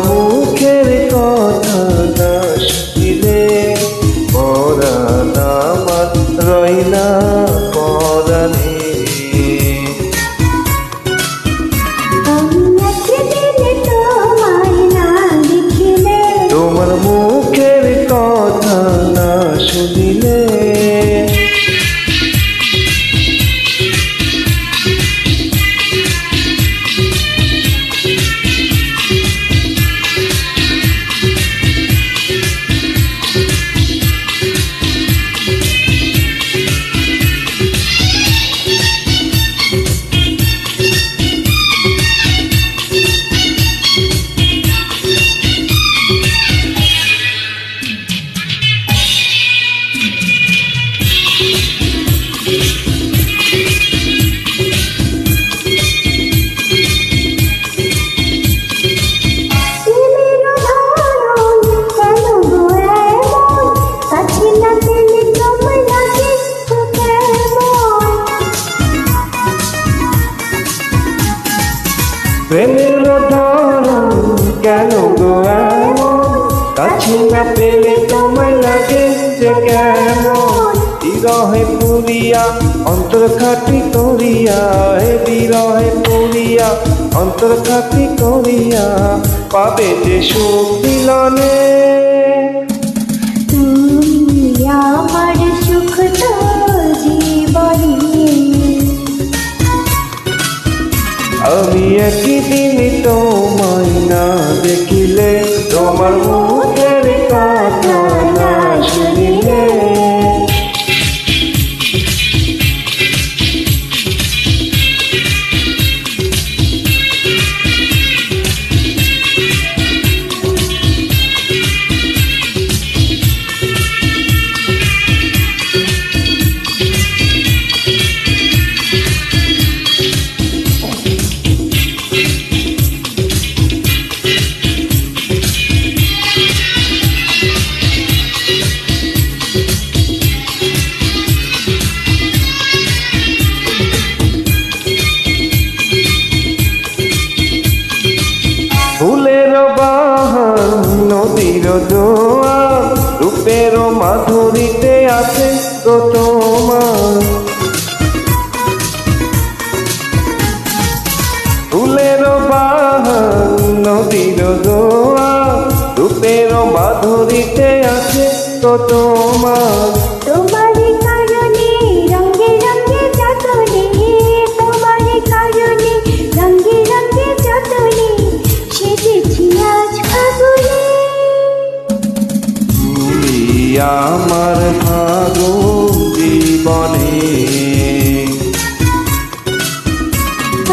মুখের কথা না শুনিলে পরাণ আমার রয় না পরাণে। তোমার মুখের কথা না শুনিলে প্রেমের ধরন কেন গো এমন, কাছে না পেলে তোমায় লাগে যে কেমন। বিরহে পুরিয়া অন্তর খাটি করিয়া, হে বিরহে পুরিয়া অন্তর খাটি করিয়া, পাবে যে সুখ মিলনে। তুমি আমার সুখ তো জীবনে, আমি একদিন তোমায় না দেখিলে, তোমার মুখের কথা না শুনিলে। ফুলের বাহার নদীর জোয়ার, রূপের মাধুরীতে আছে গো তোমার। ফুলের বাহার নদীর জোয়ার, রূপের মাধুরীতে আছে গো তোমার। তোমারই কারণে রঙে রঙে যতনে, তোমারই কারণে রঙে রঙে যতনে, সেজেছি আজ ফাগুনে। তুমি আমার ভাগ্য জীবনে,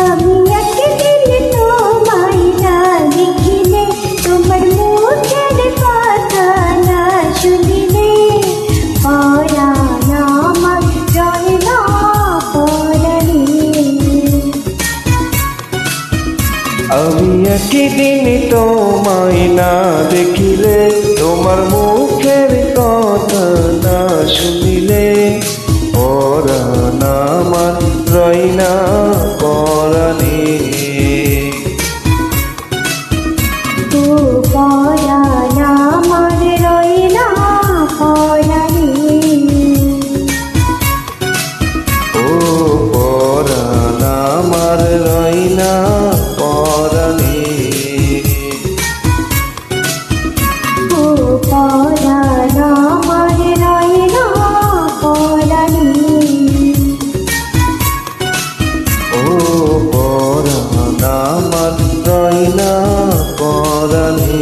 আমি একদিন তোমায় না দেখিলে, তোমার মুখের কথা না শুনিলে, পরাণ আমার রয় না পরাণে। আমি একদিন তোমায় না দেখিলে, তোমার মুখের কথা না শুনিলে, পরাণ আমার রয় না পরাণে। ও পরাণ আমার রয় না পরাণে। ও পরাণ আমার রয় না পরাণে। ও পরাণ আমার রয় না পরাণে। ও পরাণ আমার রয় না পরাণে।